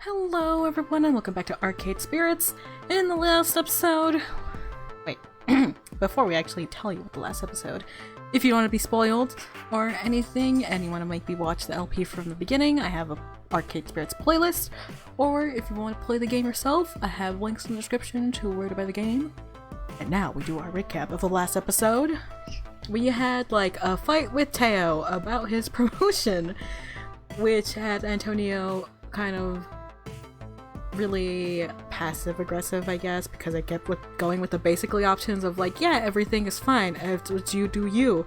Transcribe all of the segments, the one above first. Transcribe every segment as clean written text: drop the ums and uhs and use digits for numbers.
Hello everyone and welcome back to Arcade Spirits. In the last episode... Wait, before we actually tell you what the last episode, if you don't want to be spoiled or anything and you want to make me watch the LP from the beginning, I have a Arcade Spirits playlist. Or if you want to play the game yourself, I have links in the description to where to buy the game. And now we do our recap of the last episode. We had like a fight with Teo about his promotion, which had Antonio kind of really passive aggressive, I guess, because I kept going with the basically options of like, yeah, everything is fine, it's you do you,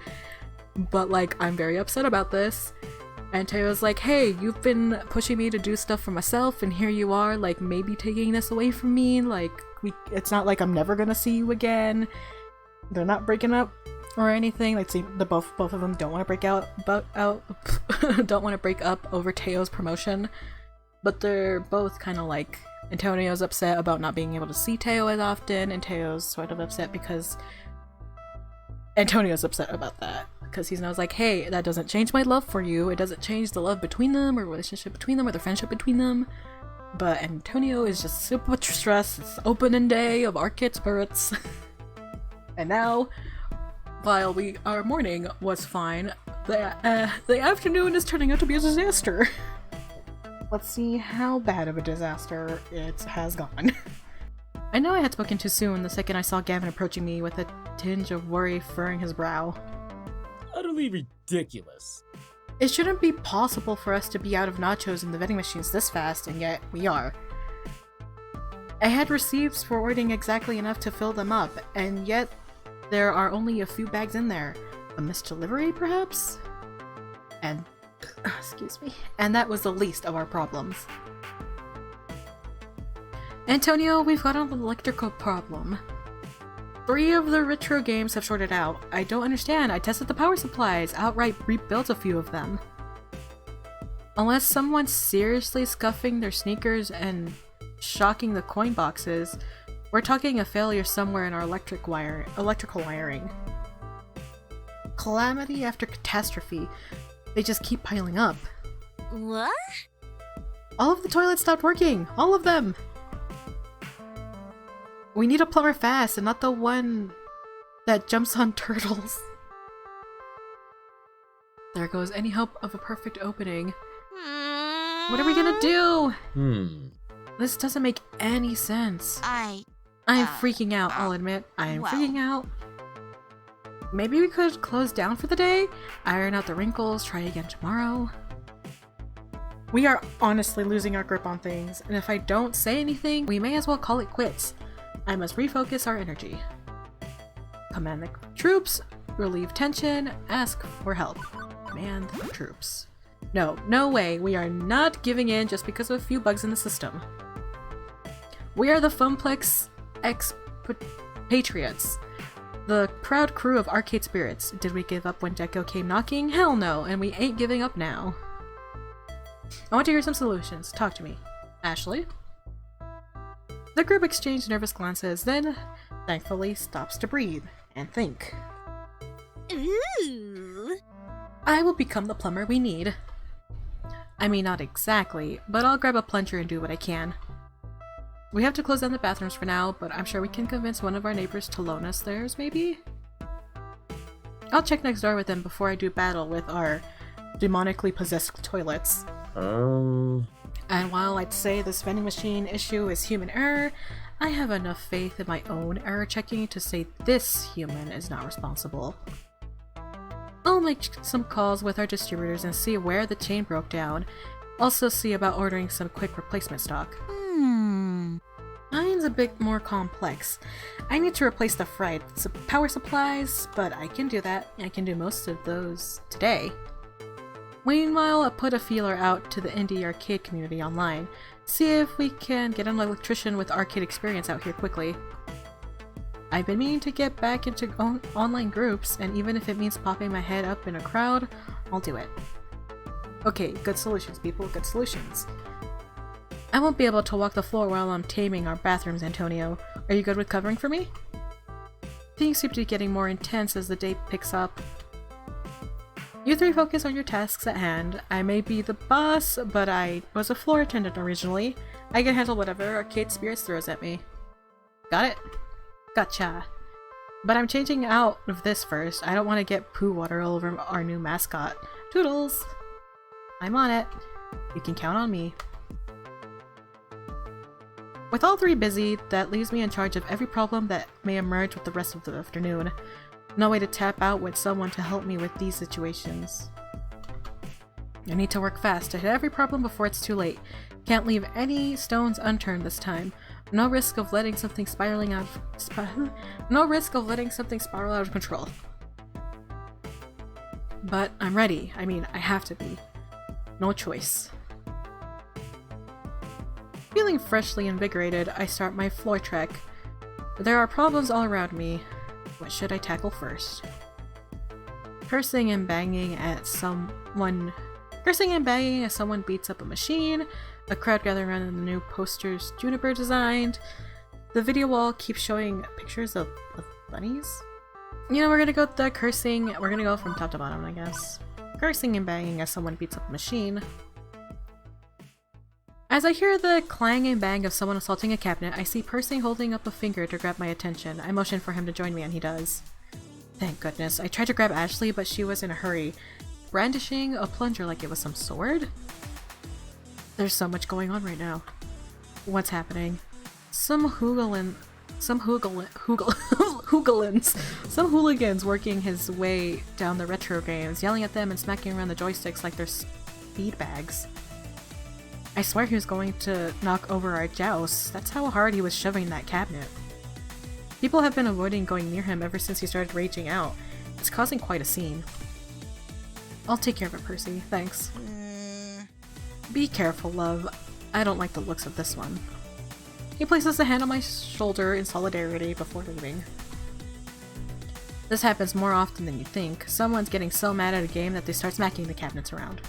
but like, I'm very upset about this. And Teo's like, hey, you've been pushing me to do stuff for myself and here you are like maybe taking this away from me, like it's not like I'm never gonna see you again. They're not breaking up or anything, like see, both of them don't want to break don't want to break up over Teo's promotion. But they're both kind of like, Antonio's upset about not being able to see Teo as often, and Teo's sort of upset because Antonio's upset about that. Because he knows like, hey, that doesn't change my love for you, it doesn't change the love between them, or relationship between them, or the friendship between them. But Antonio is just super stressed, it's opening day of Arcade Spirits. And now, while our morning was fine, the afternoon is turning out to be a disaster. Let's see how bad of a disaster it has gone. I know I had spoken too soon the second I saw Gavin approaching me with a tinge of worry furrowing his brow. Utterly ridiculous. It shouldn't be possible for us to be out of nachos in the vending machines this fast, and yet we are. I had receipts for ordering exactly enough to fill them up, and yet there are only a few bags in there. A missed delivery, perhaps? And excuse me. And that was the least of our problems. Antonio, we've got an electrical problem. 3 of the retro games have shorted out. I don't understand. I tested the power supplies, outright rebuilt a few of them. Unless someone's seriously scuffing their sneakers and shocking the coin boxes, we're talking a failure somewhere in our electrical wiring. Calamity after catastrophe. They just keep piling up. What? All of the toilets stopped working! All of them! We need a plumber fast and not the one that jumps on turtles. There goes any hope of a perfect opening. What are we gonna do? This doesn't make any sense. I am freaking out, I'll admit. I am freaking out. Maybe we could close down for the day, iron out the wrinkles, try again tomorrow. We are honestly losing our grip on things, and if I don't say anything, we may as well call it quits. I must refocus our energy. Command the troops, relieve tension, ask for help. Command the troops. No way, we are not giving in just because of a few bugs in the system. We are the Funplex Expatriates. The proud crew of Arcade Spirits. Did we give up when Deco came knocking? Hell no, and we ain't giving up now. I want to hear some solutions. Talk to me. Ashley? The group exchanged nervous glances, then thankfully stops to breathe and think. Ooh. I will become the plumber we need. I mean, not exactly, but I'll grab a plunger and do what I can. We have to close down the bathrooms for now, but I'm sure we can convince one of our neighbors to loan us theirs, maybe? I'll check next door with them before I do battle with our demonically possessed toilets. And while I'd say this vending machine issue is human error, I have enough faith in my own error checking to say this human is not responsible. I'll make some calls with our distributors and see where the chain broke down. Also see about ordering some quick replacement stock. Mine's a bit more complex. I need to replace the fried power supplies, but I can do that. I can do most of those today. Meanwhile, I put a feeler out to the indie arcade community online. See if we can get an electrician with arcade experience out here quickly. I've been meaning to get back into online groups, and even if it means popping my head up in a crowd, I'll do it. Okay, good solutions, people, good solutions. I won't be able to walk the floor while I'm taming our bathrooms, Antonio. Are you good with covering for me? Things seem to be getting more intense as the day picks up. You three focus on your tasks at hand. I may be the boss, but I was a floor attendant originally. I can handle whatever Arcade Spirits throws at me. Got it? Gotcha. But I'm changing out of this first. I don't want to get poo water all over our new mascot. Toodles! I'm on it. You can count on me. With all three busy, that leaves me in charge of every problem that may emerge with the rest of the afternoon. No way to tap out with someone to help me with these situations. I need to work fast to hit every problem before it's too late. Can't leave any stones unturned this time. No risk of letting something spiral out of control. But I'm ready. I mean, I have to be. No choice. Feeling freshly invigorated, I start my floor trek. There are problems all around me. What should I tackle first? Cursing and banging as someone beats up a machine, a crowd gathering around the new posters Juniper designed. The video wall keeps showing pictures of bunnies. You know, we're gonna go with the cursing. We're gonna go from top to bottom, I guess. Cursing and banging as someone beats up a machine. As I hear the clang and bang of someone assaulting a cabinet, I see Percy holding up a finger to grab my attention. I motion for him to join me and he does. Thank goodness. I tried to grab Ashley, but she was in a hurry, brandishing a plunger like it was some sword. There's so much going on right now. What's happening? Some hooligans working his way down the retro games, yelling at them and smacking around the joysticks like they're speed bags. I swear he was going to knock over our joust. That's how hard he was shoving that cabinet. People have been avoiding going near him ever since he started raging out. It's causing quite a scene. I'll take care of it, Percy. Thanks. Be careful, love. I don't like the looks of this one. He places a hand on my shoulder in solidarity before leaving. This happens more often than you think. Someone's getting so mad at a game that they start smacking the cabinets around.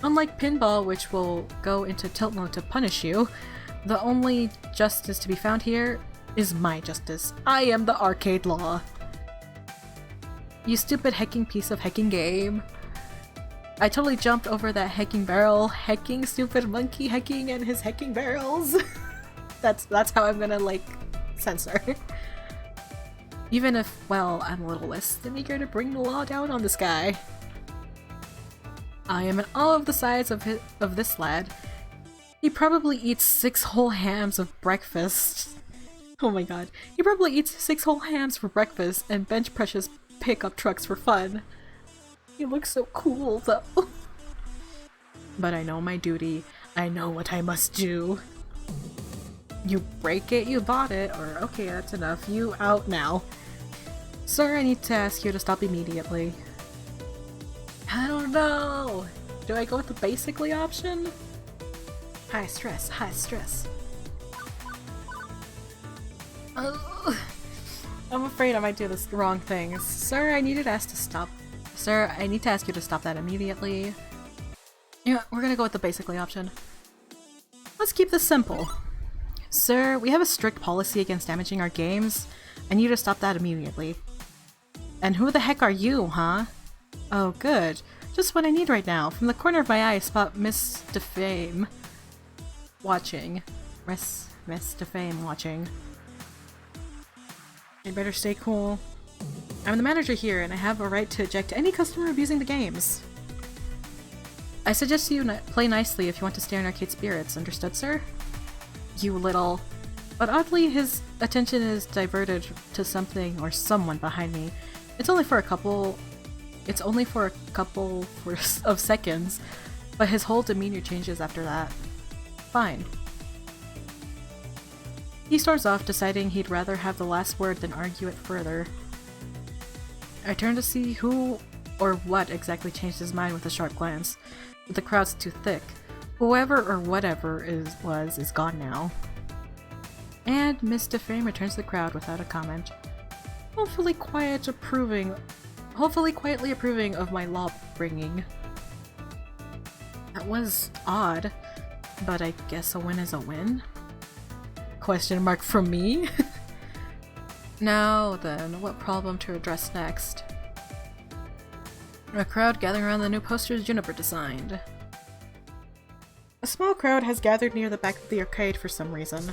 Unlike pinball, which will go into tilt mode to punish you, the only justice to be found here is my justice. I am the arcade law. You stupid hecking piece of hecking game. I totally jumped over that hecking barrel. Hecking, stupid monkey hecking and his hecking barrels. That's how I'm gonna, like, censor. Even if, well, I'm a little less than eager to bring the law down on this guy. I am in awe of the size of this lad. He probably eats 6 whole hams of breakfast. Oh my god. He probably eats 6 whole hams for breakfast and bench presses pickup trucks for fun. He looks so cool though. But I know my duty. I know what I must do. You break it, you bought it, or okay, that's enough. You out now. Sir, I need to ask you to stop immediately. I don't know. Do I go with the basically option? High stress, high stress. I'm afraid I might do the wrong thing. Sir, I need to ask you to stop that immediately. Yeah, we're gonna go with the basically option. Let's keep this simple. Sir, we have a strict policy against damaging our games. I need you to stop that immediately. And who the heck are you, huh? Oh, good. Just what I need right now. From the corner of my eye, I spot Miss Defame watching. Miss Defame watching. I'd better stay cool. I'm the manager here, and I have a right to eject any customer abusing the games. I suggest you play nicely if you want to stay in Arcade Spirits. Understood, sir? You little... But oddly, his attention is diverted to something or someone behind me. It's only for a couple of seconds, but his whole demeanor changes after that. Fine. He storms off, deciding he'd rather have the last word than argue it further. I turn to see who or what exactly changed his mind with a sharp glance, but the crowd's too thick. Whoever or whatever is gone now. And Miss Defame returns to the crowd without a comment. Hopefully quietly approving of my law bringing. That was odd, but I guess a win is a win? Question mark from me? Now then, what problem to address next? A crowd gathering around the new posters Juniper designed. A small crowd has gathered near the back of the arcade for some reason.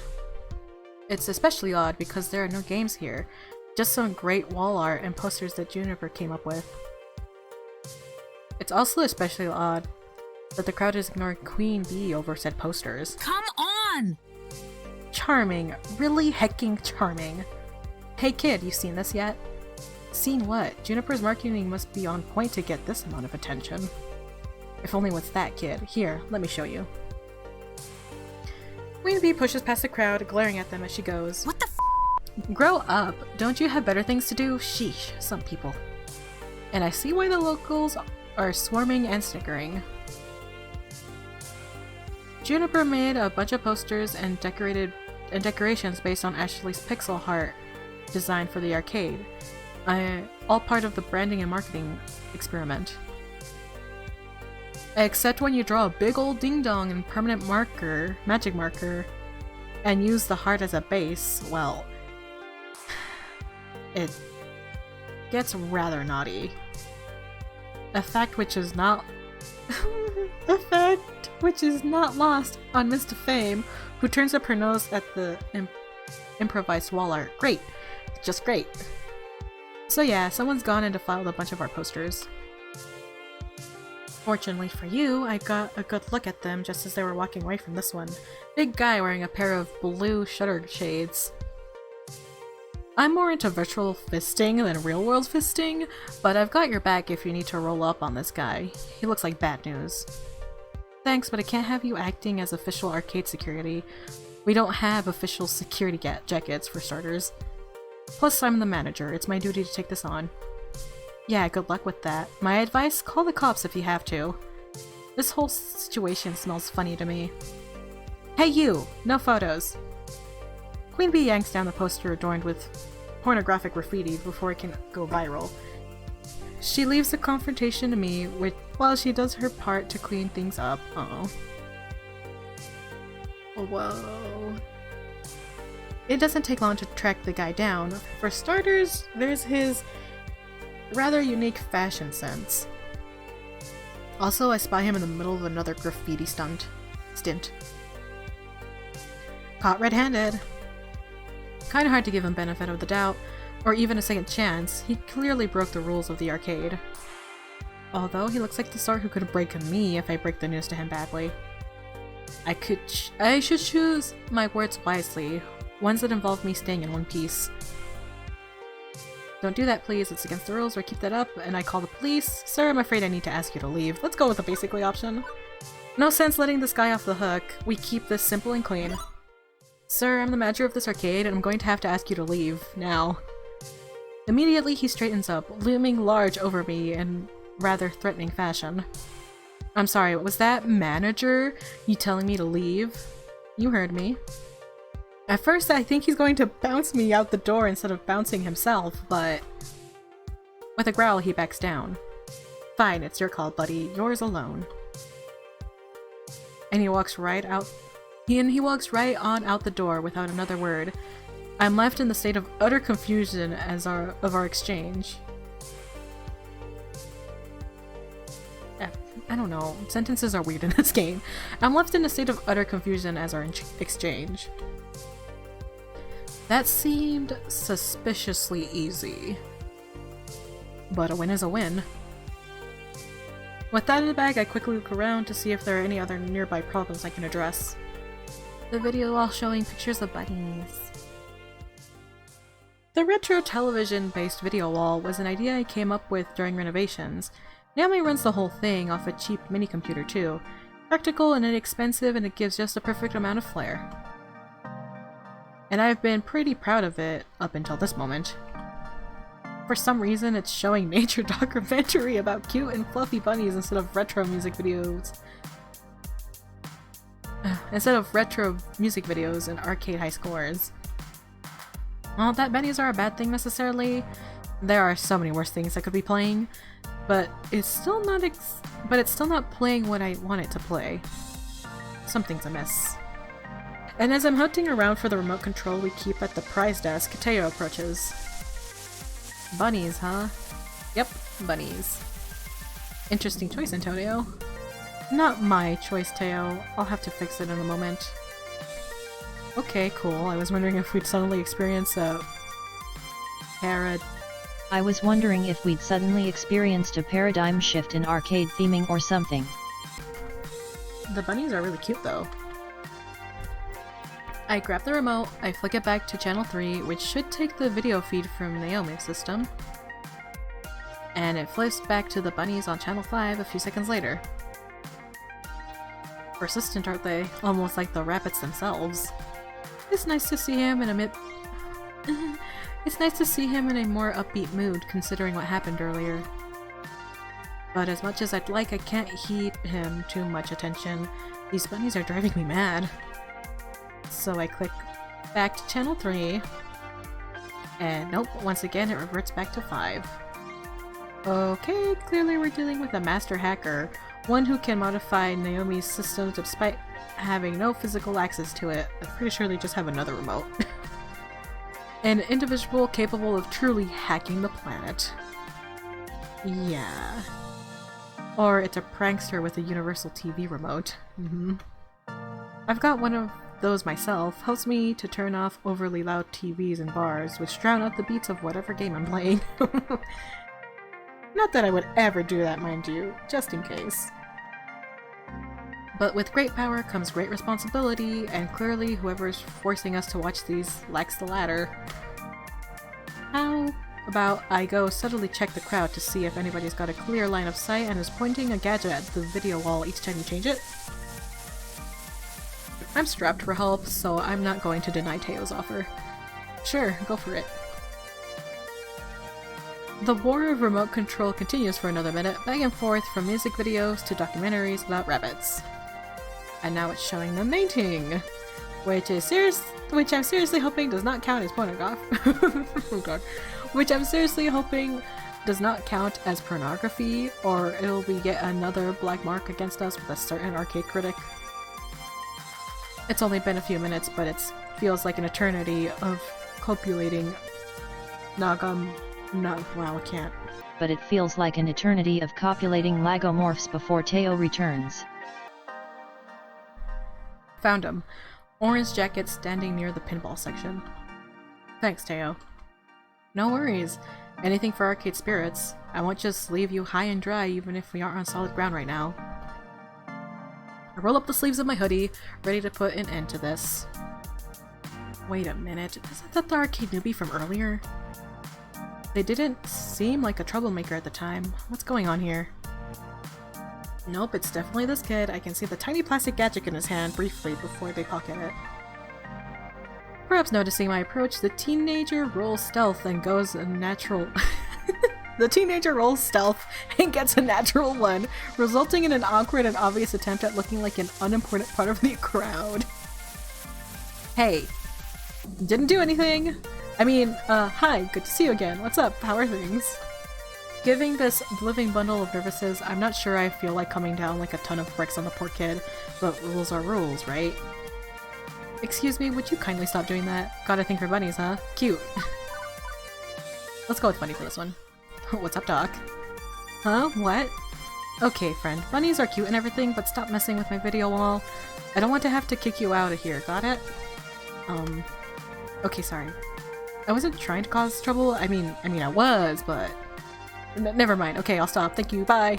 It's especially odd because there are no games here, just some great wall art and posters that Juniper came up with. It's also especially odd that the crowd is ignoring Queen Bee over said posters. Come on! Charming. Really hecking charming. Hey kid, you seen this yet? Seen what? Juniper's marketing must be on point to get this amount of attention. If only with that kid. Here, let me show you. Queen Bee pushes past the crowd, glaring at them as she goes. What the f? Grow up. Don't you have better things to do? Sheesh, some people. And I see why the locals are swarming and snickering. Juniper made a bunch of posters and decorations based on Ashley's pixel heart design for the arcade. All part of the branding and marketing experiment. Except when you draw a big old ding-dong and permanent marker, magic marker, and use the heart as a base, well, it gets rather naughty. A fact which is not lost on Mr. Fame, who turns up her nose at the improvised wall art. Great. Just great. So yeah, someone's gone and defiled a bunch of our posters. Fortunately for you, I got a good look at them just as they were walking away from this one. Big guy wearing a pair of blue shuttered shades. I'm more into virtual fisting than real-world fisting, but I've got your back if you need to roll up on this guy. He looks like bad news. Thanks, but I can't have you acting as official arcade security. We don't have official security jackets, for starters. Plus, I'm the manager. It's my duty to take this on. Yeah, good luck with that. My advice? Call the cops if you have to. This whole situation smells funny to me. Hey you! No photos! Queen Bee yanks down the poster adorned with pornographic graffiti before it can go viral. She leaves the confrontation to me while she does her part to clean things up. Uh-oh. Whoa. It doesn't take long to track the guy down. For starters, there's his rather unique fashion sense. Also, I spy him in the middle of another graffiti stint. Caught red-handed. Kinda hard to give him benefit of the doubt, or even a second chance. He clearly broke the rules of the arcade. Although he looks like the sort who could break me if I break the news to him badly. I should choose my words wisely, ones that involve me staying in one piece. Don't do that, please. It's against the rules, or keep that up, and I call the police. Sir, I'm afraid I need to ask you to leave. Let's go with the basically option. No sense letting this guy off the hook. We keep this simple and clean. Sir, I'm the manager of this arcade, and I'm going to have to ask you to leave. Now. Immediately, he straightens up, looming large over me in rather threatening fashion. I'm sorry, what was that? Manager? You telling me to leave? You heard me. At first, I think he's going to bounce me out the door instead of bouncing himself, but with a growl, he backs down. Fine, it's your call, buddy. Yours alone. And he walks right out. He walks right on out the door without another word. I'm left in the state of utter confusion of our exchange. I don't know. Sentences are weird in this game. I'm left in a state of utter confusion as our exchange. That seemed suspiciously easy. But a win is a win. With that in the bag, I quickly look around to see if there are any other nearby problems I can address. The video while showing pictures of bunnies. The retro television-based video wall was an idea I came up with during renovations. Naomi runs the whole thing off a cheap mini-computer too. Practical and inexpensive, and it gives just the perfect amount of flair. And I've been pretty proud of it up until this moment. For some reason, it's showing nature documentary about cute and fluffy bunnies instead of retro music videos. And arcade high scores. Well, that bunnies are a bad thing necessarily. There are so many worse things I could be playing, but it's still not playing what I want it to play. Something's amiss. And as I'm hunting around for the remote control we keep at the prize desk, Teo approaches. Bunnies, huh? Yep, bunnies. Interesting choice, Antonio. Not my choice, Teo. I'll have to fix it in a moment. Okay, cool. I was wondering if we'd suddenly experience a... I was wondering if we'd suddenly experienced a paradigm shift in arcade theming or something. The bunnies are really cute, though. I grab the remote, I flick it back to channel 3, which should take the video feed from Naomi's system. And it flips back to the bunnies on channel 5 a few seconds later. Persistent, aren't they? Almost like the rabbits themselves. It's nice to see him in a It's nice to see him in a more upbeat mood, considering what happened earlier. But as much as I'd like, I can't heed him too much attention. These bunnies are driving me mad. So I click back to channel 3, and nope, once again it reverts back to 5. Okay, clearly we're dealing with a master hacker, one who can modify Naomi's system despite having no physical access to it. I'm pretty sure they just have another remote. An individual capable of truly hacking the planet. Yeah. Or it's a prankster with a universal TV remote. I've got one of those myself. Helps me to turn off overly loud TVs in bars, which drown out the beats of whatever game I'm playing. Not that I would ever do that, mind you, just in case. But with great power comes great responsibility, and clearly whoever's forcing us to watch these lacks the latter. How about I go subtly check the crowd to see if anybody's got a clear line of sight and is pointing a gadget at the video wall each time you change it? I'm strapped for help, so I'm not going to deny Teo's offer. Sure, go for it. The war of remote control continues for another minute, back and forth from music videos to documentaries about rabbits. And now it's showing them mating, which I'm seriously hoping does not count as pornography. Oh god. Which I'm seriously hoping does not count as pornography, or it'll be yet another black mark against us with a certain arcade critic. It's only been a few minutes, but it feels like an eternity of copulating. Wow, I can't. But it feels like an eternity of copulating lagomorphs before Teo returns. Found him. Orange jacket standing near the pinball section. Thanks, Teo. No worries. Anything for arcade spirits. I won't just leave you high and dry even if we aren't on solid ground right now. I roll up the sleeves of my hoodie, ready to put an end to this. Wait a minute, isn't that the arcade newbie from earlier? They didn't seem like a troublemaker at the time. What's going on here? Nope, it's definitely this kid. I can see the tiny plastic gadget in his hand briefly before they pocket it. Perhaps noticing my approach, the teenager rolls stealth and goes a natural... The teenager rolls stealth and gets a natural one, resulting in an awkward and obvious attempt at looking like an unimportant part of the crowd. Hey. Didn't do anything. I mean, hi, good to see you again. What's up? How are things? Giving this living bundle of nervouses, I'm not sure I feel like coming down like a ton of bricks on the poor kid, but rules are rules, right? Excuse me, would you kindly stop doing that? Got a thing for bunnies, huh? Cute. Let's go with bunny for this one. What's up, Doc? Huh? What? Okay, friend. Bunnies are cute and everything, but stop messing with my video wall. I don't want to have to kick you out of here, got it? Okay, sorry. I wasn't trying to cause trouble. I mean I was, but... never mind. Okay, I'll stop. Thank you. Bye.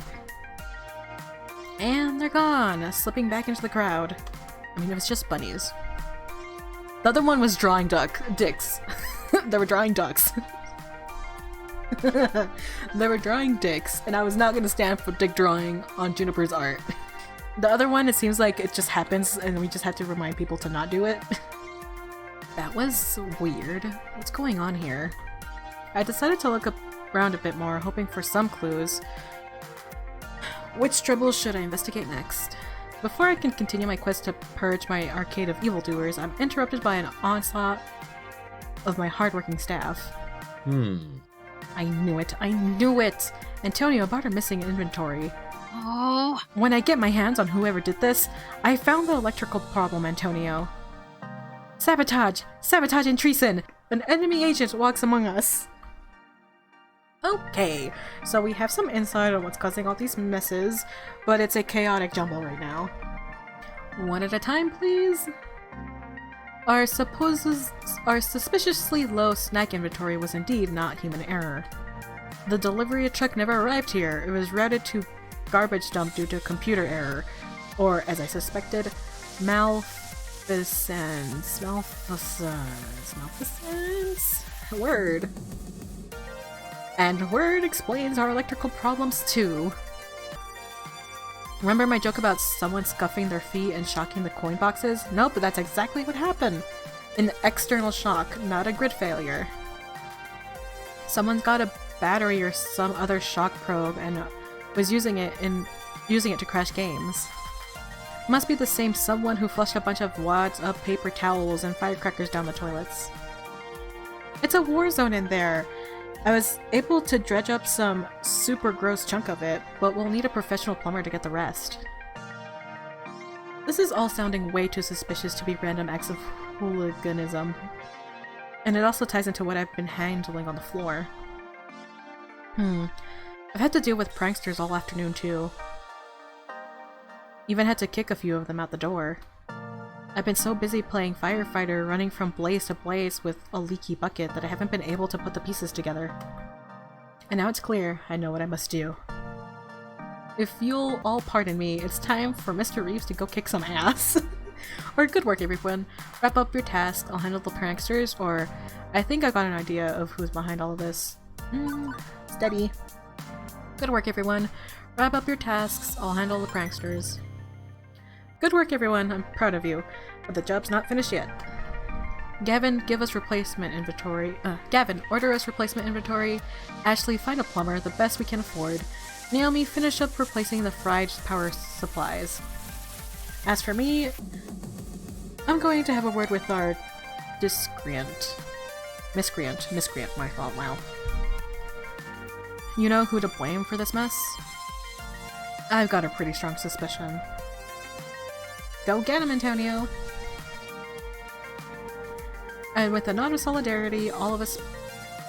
And they're gone, slipping back into the crowd. I mean, it was just bunnies. The other one was drawing dicks. They were drawing ducks. They were drawing dicks, and I was not going to stand for dick drawing on Juniper's art. The other one, it seems like it just happens, and we just have to remind people to not do it. That was weird. What's going on here? I decided to look around a bit more, hoping for some clues. Which troubles should I investigate next? Before I can continue my quest to purge my arcade of evildoers, I'm interrupted by an onslaught of my hardworking staff. I knew it! I knew it! Antonio, about our missing inventory. Oh. When I get my hands on whoever did this, I found the electrical problem, Antonio. Sabotage! Sabotage and treason! An enemy agent walks among us! Okay, so we have some insight on what's causing all these messes, but it's a chaotic jumble right now. One at a time, please. Our suspiciously low snack inventory was indeed not human error. The delivery truck never arrived here. It was routed to garbage dump due to computer error, or as I suspected, malfeasance. Word. And word explains our electrical problems too. Remember my joke about someone scuffing their feet and shocking the coin boxes? Nope, that's exactly what happened. An external shock, not a grid failure. Someone's got a battery or some other shock probe and was using it to crash games. Must be the same someone who flushed a bunch of wads of paper towels and firecrackers down the toilets. It's a war zone in there. I was able to dredge up some super gross chunk of it, but we'll need a professional plumber to get the rest. This is all sounding way too suspicious to be random acts of hooliganism. And it also ties into what I've been handling on the floor. I've had to deal with pranksters all afternoon too. Even had to kick a few of them out the door. I've been so busy playing firefighter, running from blaze to blaze with a leaky bucket that I haven't been able to put the pieces together. And now it's clear, I know what I must do. If you'll all pardon me, it's time for Mr. Reeves to go kick some ass. Or good work everyone. Wrap up your tasks, I'll handle the pranksters, or I think I got an idea of who's behind all of this. Steady. Good work everyone. Wrap up your tasks, I'll handle the pranksters. Good work everyone, I'm proud of you, but the job's not finished yet. Gavin, give us replacement inventory. Gavin, order us replacement inventory. Ashley, find a plumber, the best we can afford. Naomi, finish up replacing the fried power supplies. As for me, I'm going to have a word with our miscreant, my fault, wow. You know who to blame for this mess? I've got a pretty strong suspicion. Go get him, Antonio! And with a nod of solidarity, all of us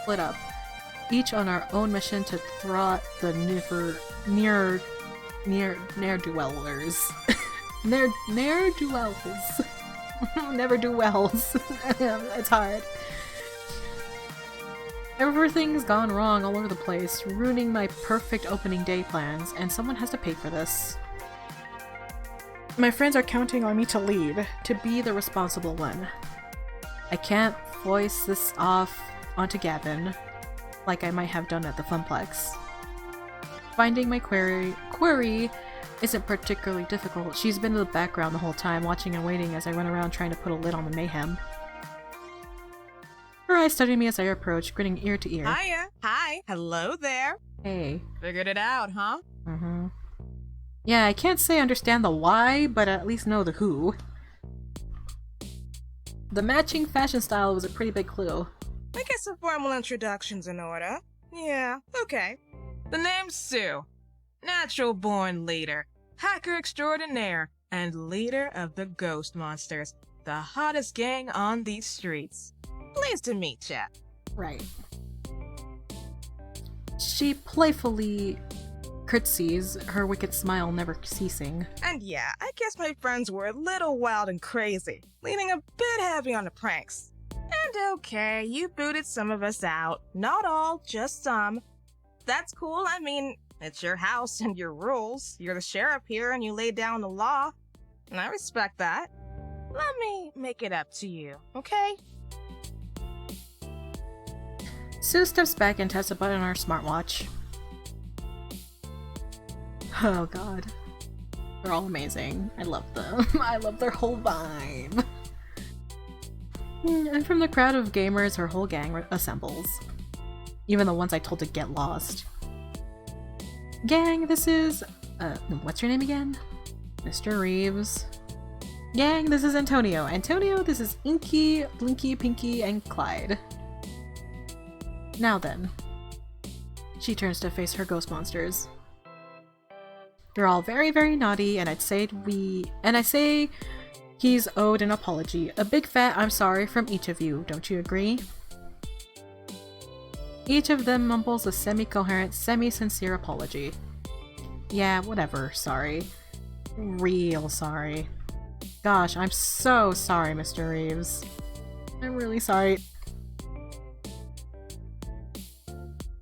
split up, each on our own mission to thwart the ne'er-do-wellers. Ne'er-do-wells. Never-do-wells. It's hard. Everything's gone wrong all over the place, ruining my perfect opening day plans, and someone has to pay for this. My friends are counting on me to lead, to be the responsible one. I can't voice this off onto Gavin, like I might have done at the Funplex. Finding my query isn't particularly difficult. She's been in the background the whole time, watching and waiting as I run around trying to put a lid on the mayhem. Her eyes study me as I approach, grinning ear to ear. Hiya! Hi! Hello there! Hey. Figured it out, huh? Yeah, I can't say I understand the why, but I at least know the who. The matching fashion style was a pretty big clue. I guess a formal introduction's in order. Yeah, okay. The name's Sue. Natural-born leader, hacker extraordinaire, and leader of the Ghost Monsters, the hottest gang on these streets. Pleased to meet ya. Right. She playfully curtsies, her wicked smile never ceasing. And yeah, I guess my friends were a little wild and crazy, leaning a bit heavy on the pranks. And okay, you booted some of us out. Not all, just some. That's cool, I mean, it's your house and your rules. You're the sheriff here and you laid down the law. And I respect that. Let me make it up to you, okay? Sue steps back and taps a button on her smartwatch. Oh god. They're all amazing. I love them. I love their whole vibe. And from the crowd of gamers, her whole gang assembles. Even the ones I told to get lost. Gang, this is... what's your name again? Mr. Reeves. Gang, this is Antonio. Antonio, this is Inky, Blinky, Pinky, and Clyde. Now then. She turns to face her ghost monsters. You're all very, very naughty, and I say he's owed an apology. A big fat I'm sorry from each of you, don't you agree? Each of them mumbles a semi-coherent, semi-sincere apology. Yeah, whatever, sorry. Real sorry. Gosh, I'm so sorry, Mr. Reeves. I'm really sorry.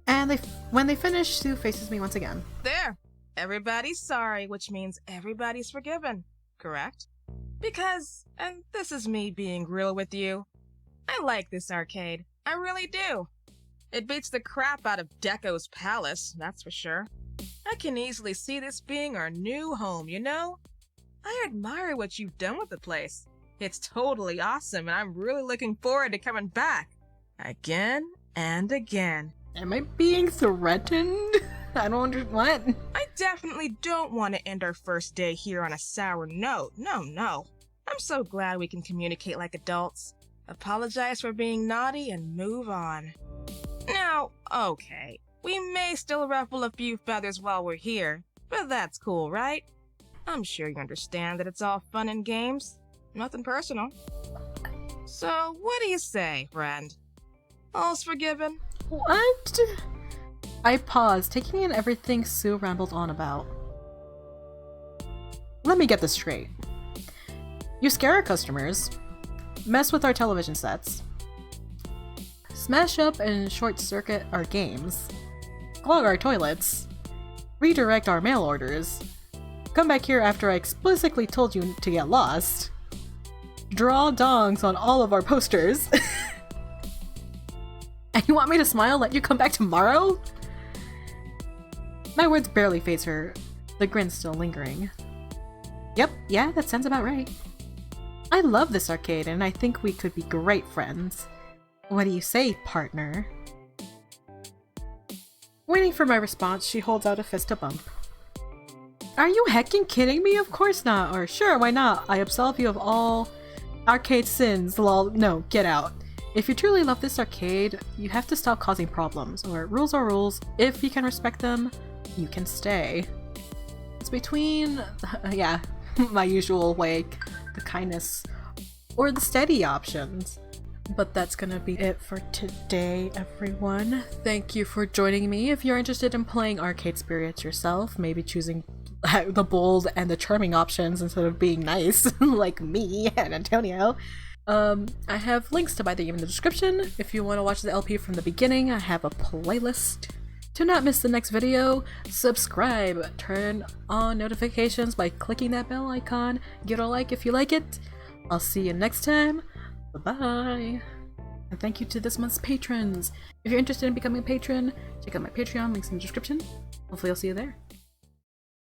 And when they finish, Sue faces me once again. There. Everybody's sorry, which means everybody's forgiven, correct? Because, and this is me being real with you, I like this arcade. I really do. It beats the crap out of Deco's Palace, that's for sure. I can easily see this being our new home, you know? I admire what you've done with the place. It's totally awesome, and I'm really looking forward to coming back. Again and again. Am I being threatened? I don't what? I definitely don't want to end our first day here on a sour note. No. I'm so glad we can communicate like adults. Apologize for being naughty and move on. Now, okay, we may still ruffle a few feathers while we're here, but that's cool, right? I'm sure you understand that it's all fun and games. Nothing personal. So, what do you say, friend? All's forgiven? What? I paused, taking in everything Sue rambled on about. Let me get this straight. You scare our customers, mess with our television sets, smash up and short-circuit our games, clog our toilets, redirect our mail orders, come back here after I explicitly told you to get lost, draw dongs on all of our posters, and you want me to smile, let you come back tomorrow? My words barely phase her, the grin still lingering. Yep, yeah, that sounds about right. I love this arcade and I think we could be great friends. What do you say, partner? Waiting for my response, she holds out a fist to bump. Are you heckin' kidding me? Of course not. Or sure, why not? I absolve you of all arcade sins, lol. No, get out. If you truly love this arcade, you have to stop causing problems. Or rules are rules. If you can respect them, you can stay. It's between, yeah, my usual way, the kindness, or the steady options. But that's gonna be it for today, everyone. Thank you for joining me. If you're interested in playing Arcade Spirits yourself, maybe choosing the bold and the charming options instead of being nice, like me and Antonio, I have links to buy the game in the description. If you want to watch the LP from the beginning, I have a playlist. To not miss the next video, subscribe, turn on notifications by clicking that bell icon, give it a like if you like it. I'll see you next time. Bye-bye. And thank you to this month's patrons. If you're interested in becoming a patron, check out my Patreon, links in the description. Hopefully I'll see you there.